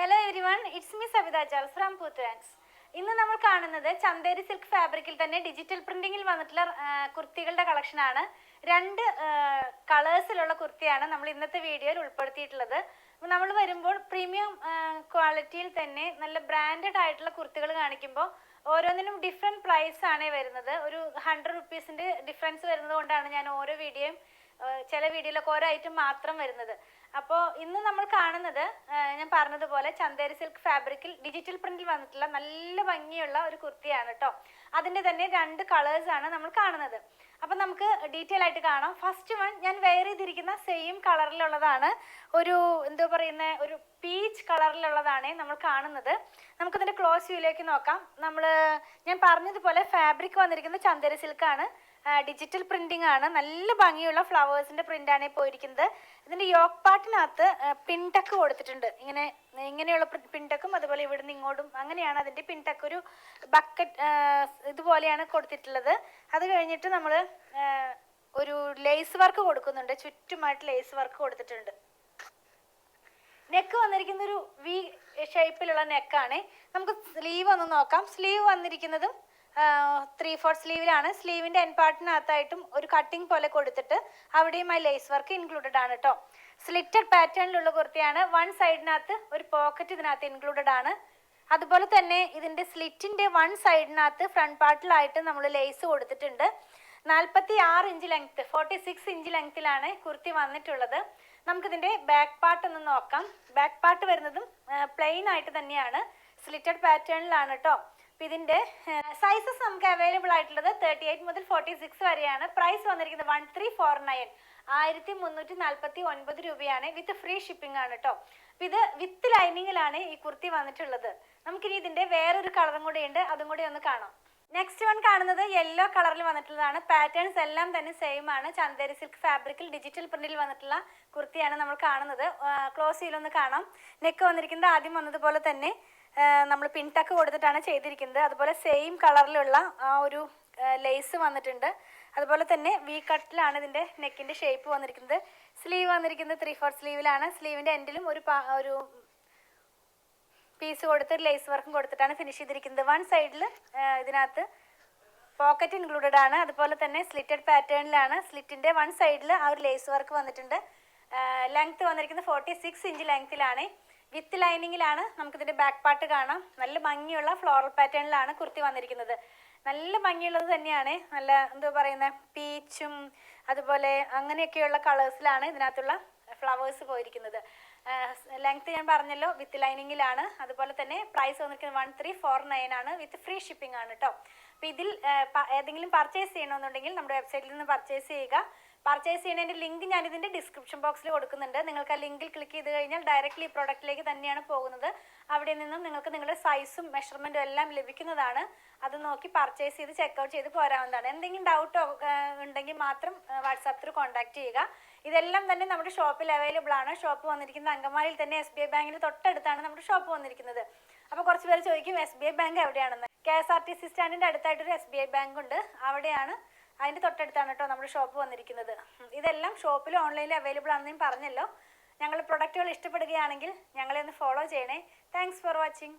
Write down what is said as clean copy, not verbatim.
Hello everyone, it's me Savitha Charles from പൂത്തുരാൻസ്. ഇന്ന് നമ്മൾ കാണുന്നത് ചന്തേരി സിൽക്ക് ഫാബ്രിക്കിൽ തന്നെ ഡിജിറ്റൽ പ്രിന്റിങ്ങിൽ വന്നിട്ടുള്ള കുർത്തികളുടെ കളക്ഷനാണ്. രണ്ട് കളേഴ്സിലുള്ള കുർത്തിയാണ് നമ്മൾ ഇന്നത്തെ വീഡിയോയിൽ ഉൾപ്പെടുത്തിയിട്ടുള്ളത്. നമ്മൾ വരുമ്പോൾ പ്രീമിയം ക്വാളിറ്റിയിൽ തന്നെ നല്ല ബ്രാൻഡഡ് ആയിട്ടുള്ള കുർത്തികൾ കാണിക്കുമ്പോൾ ഓരോന്നിനും ഡിഫറെൻറ്റ് പ്രൈസ് ആണ് വരുന്നത്. ഒരു 100 റുപ്പീസിൻ്റെ ഡിഫറൻസ് വരുന്നത് കൊണ്ടാണ് ഞാൻ ഓരോ വീഡിയോയും ചില വീഡിയോയിലൊക്കെ ഓരോ ഐറ്റം മാത്രം വരുന്നത്. അപ്പോൾ ഇന്ന് നമ്മൾ കാണുന്നത് ഞാൻ പറഞ്ഞതുപോലെ ചന്തേരി സിൽക്ക് ഫാബ്രിക്കിൽ ഡിജിറ്റൽ പ്രിന്റിൽ വന്നിട്ടുള്ള നല്ല ഭംഗിയുള്ള ഒരു കുർത്തിയാണ് കേട്ടോ. അതിൻ്റെ തന്നെ രണ്ട് കളേഴ്സാണ് നമ്മൾ കാണുന്നത്. അപ്പം നമുക്ക് ഡീറ്റെയിൽ ആയിട്ട് കാണാം. ഫസ്റ്റ് വൺ ഞാൻ വെയർ ചെയ്തിരിക്കുന്ന സെയിം കളറിലുള്ളതാണ്. ഒരു എന്താ പറയുന്ന ഒരു പീച്ച് കളറിലുള്ളതാണ് നമ്മൾ കാണുന്നത്. നമുക്കിതിൻ്റെ ക്ലോസ് വ്യൂയിലേക്ക് നോക്കാം. ഞാൻ പറഞ്ഞതുപോലെ ഫാബ്രിക് വന്നിരിക്കുന്നത് ചന്തേരി സിൽക്കാണ്. ഡിജിറ്റൽ പ്രിന്റിംഗ് ആണ്. നല്ല ഭംഗിയുള്ള ഫ്ലവേഴ്സിന്റെ പ്രിന്റാണ് പോയിരിക്കുന്നത്. ഇതിന്റെ യോക്ക് പാർട്ടിനകത്ത് പിൻടക്ക് കൊടുത്തിട്ടുണ്ട്. ഇങ്ങനെയുള്ള പിൻടക്കും അതുപോലെ ഇവിടുന്ന് ഇങ്ങോട്ടും അങ്ങനെയാണ് അതിന്റെ പിൻടക്ക്. ഒരു ബക്കറ്റ് ഇതുപോലെയാണ് കൊടുത്തിട്ടുള്ളത്. അത് കഴിഞ്ഞിട്ട് നമ്മൾ ഒരു ലേസ് വർക്ക് കൊടുക്കുന്നുണ്ട്. ചുറ്റുമായിട്ട് ലേസ് വർക്ക് കൊടുത്തിട്ടുണ്ട്. നെക്ക് വന്നിരിക്കുന്ന ഒരു വി ഷേപ്പിലുള്ള നെക്കാണ്. നമുക്ക് സ്ലീവ് ഒന്ന് നോക്കാം. സ്ലീവ് വന്നിരിക്കുന്നതും 3/4 സ്ലീവിലാണ്. സ്ലീവിന്റെ എൻ പാർട്ടിനകത്തായിട്ടും ഒരു കട്ടിങ് പോലെ കൊടുത്തിട്ട് അവിടെയുമായി ലേസ് വർക്ക് ഇൻക്ലൂഡഡ് ആണ് കേട്ടോ. സ്ലിറ്റഡ് പാറ്റേണിലുള്ള കുർത്തിയാണ്. വൺ സൈഡിനകത്ത് ഒരു പോക്കറ്റ് ഇതിനകത്ത് ഇൻക്ലൂഡഡ് ആണ്. അതുപോലെ തന്നെ ഇതിന്റെ സ്ലിറ്റിന്റെ വൺ സൈഡിനകത്ത് ഫ്രണ്ട് പാർട്ടിലായിട്ട് നമ്മൾ ലേസ് കൊടുത്തിട്ടുണ്ട്. 46 ഇഞ്ച് ലെങ്ത്, 46 ഇഞ്ച് ലെങ്ത്തിലാണ് കുർത്തി വന്നിട്ടുള്ളത്. നമുക്കിതിന്റെ ബാക്ക് പാർട്ട് ഒന്ന് നോക്കാം. ബാക്ക് പാർട്ട് വരുന്നതും പ്ലെയിൻ ആയിട്ട് തന്നെയാണ്, സ്ലിറ്റഡ് പാറ്റേണിലാണ് കേട്ടോ. ഇതിന്റെ സൈസസ് നമുക്ക് അവൈലബിൾ ആയിട്ടുള്ളത് 38 മുതൽ 46 വരെയാണ്. പ്രൈസ് വന്നിരിക്കുന്നത് 1349, 1349 രൂപയാണ്. വിത്ത് ഫ്രീ ഷിപ്പിംഗ് ആണ് കേട്ടോ. അപ്പൊ ഇത് വിത്ത് ലൈനിങ്ങിലാണ് ഈ കുർത്തി വന്നിട്ടുള്ളത്. നമുക്കിനി ഇതിന്റെ വേറൊരു കളറും കൂടെ ഉണ്ട്, അതും കൂടി ഒന്ന് കാണാം. നെക്സ്റ്റ് വൺ കാണുന്നത് യെല്ലോ കളറിൽ വന്നിട്ടുള്ളതാണ്. പാറ്റേൺസ് എല്ലാം തന്നെ സെയിം ആണ്. ചന്തേരി സിൽക്ക് ഫാബ്രിക്കിൽ ഡിജിറ്റൽ പ്രിന്റിൽ വന്നിട്ടുള്ള കുർത്തിയാണ് നമ്മൾ കാണുന്നത്. ക്ലോസ് ചെയ്തൊന്ന് കാണാം. നെക്ക് വന്നിരിക്കുന്നത് ആദ്യം വന്നതുപോലെ തന്നെ നമ്മൾ പിൻടക്ക് കൊടുത്തിട്ടാണ് ചെയ്തിരിക്കുന്നത്. അതുപോലെ സെയിം കളറിലുള്ള ആ ഒരു ലേസ് വന്നിട്ടുണ്ട്. അതുപോലെ തന്നെ വി കട്ടിലാണ് ഇതിൻ്റെ നെക്കിൻ്റെ ഷേപ്പ് വന്നിരിക്കുന്നത്. സ്ലീവ് വന്നിരിക്കുന്നത് 3/4 സ്ലീവിലാണ്. സ്ലീവിൻ്റെ എൻഡിലും ഒരു പീസ് കൊടുത്ത് ലേസ് വർക്കും കൊടുത്തിട്ടാണ് ഫിനിഷ് ചെയ്തിരിക്കുന്നത്. വൺ സൈഡിൽ ഇതിനകത്ത് പോക്കറ്റ് ഇൻക്ലൂഡഡ് ആണ്. അതുപോലെ തന്നെ സ്ലിറ്റഡ് പാറ്റേണിലാണ്. സ്ലിറ്റിൻ്റെ വൺ സൈഡിൽ ആ ഒരു ലേസ് വർക്ക് വന്നിട്ടുണ്ട്. ലെങ്ത് വന്നിരിക്കുന്നത് 46 ഇഞ്ച് ലെങ്ത്തിലാണ്. വിത്ത് ലൈനിങ്ങിലാണ്. നമുക്കിതിൻ്റെ ബാക്ക് പാർട്ട് കാണാം. നല്ല ഭംഗിയുള്ള ഫ്ലോറൽ പാറ്റേണിലാണ് കുർത്തി വന്നിരിക്കുന്നത്. നല്ല ഭംഗിയുള്ളത് തന്നെയാണ്. നല്ല എന്താ പറയുന്ന പീച്ചും അതുപോലെ അങ്ങനെയൊക്കെയുള്ള കളേഴ്സിലാണ് ഇതിനകത്തുള്ള ഫ്ലവേഴ്സ് പോയിരിക്കുന്നത്. ലെങ്ത് ഞാൻ പറഞ്ഞല്ലോ, വിത്ത് ലൈനിങ്ങിലാണ്. അതുപോലെ തന്നെ പ്രൈസ് വന്നിരിക്കുന്നത് 1349 ആണ്. വിത്ത് ഫ്രീ ഷിപ്പിംഗ് ആണ് കേട്ടോ. അപ്പോൾ ഇതിൽ ഏതെങ്കിലും പർച്ചേസ് ചെയ്യണമെന്നുണ്ടെങ്കിൽ നമ്മുടെ വെബ്സൈറ്റിൽ നിന്ന് പർച്ചേസ് ചെയ്യുക. പർച്ചേസ് ചെയ്യുന്നതിൻ്റെ ലിങ്ക് ഞാനിതിൻ്റെ ഡിസ്ക്രിപ്ഷൻ ബോക്സിൽ കൊടുക്കുന്നുണ്ട്. നിങ്ങൾക്ക് ആ ലിങ്കിൽ ക്ലിക്ക് ചെയ്ത് കഴിഞ്ഞാൽ ഡയറക്റ്റ്ലി ഈ പ്രോഡക്റ്റിലേക്ക് തന്നെയാണ് പോകുന്നത്. അവിടെ നിന്നും നിങ്ങൾക്ക് നിങ്ങളുടെ സൈസും മെഷർമെൻറ്റും എല്ലാം ലഭിക്കുന്നതാണ്. അത് നോക്കി പർച്ചേസ് ചെയ്ത് ചെക്കൗട്ട് ചെയ്ത് പോരാവുന്നതാണ്. എന്തെങ്കിലും ഡൗട്ടോ ഉണ്ടെങ്കിൽ മാത്രം വാട്സാപ്പ് ത്രൂ കോൺടാക്ട് ചെയ്യുക. ഇതെല്ലാം തന്നെ നമ്മുടെ ഷോപ്പിൽ അവൈലബിൾ ആണ്. ഷോപ്പ് വന്നിരിക്കുന്നത് അങ്കമാലിയിൽ തന്നെ SBI ബാങ്കിന് തൊട്ടടുത്താണ് നമ്മുടെ ഷോപ്പ് വന്നിരിക്കുന്നത്. അപ്പോൾ കുറച്ച് പേര് ചോദിക്കും SBI ബാങ്ക് എവിടെയാണെന്ന്. KSRTC സ്റ്റാൻഡിൻ്റെ അടുത്തായിട്ടൊരു SBI ബാങ്ക് ഉണ്ട്, അവിടെയാണ്. അതിൻ്റെ തൊട്ടടുത്താണ് കേട്ടോ നമ്മുടെ ഷോപ്പ് വന്നിരിക്കുന്നത്. ഇതെല്ലാം ഷോപ്പിൽ ഓൺലൈനിൽ അവൈലബിൾ ആണെന്ന് ഞാൻ പറഞ്ഞല്ലോ. ഞങ്ങളുടെ പ്രൊഡക്റ്റുകൾ ഇഷ്ടപ്പെടുകയാണെങ്കിൽ ഞങ്ങളെ ഒന്ന് ഫോളോ ചെയ്യണേ. Thanks for watching.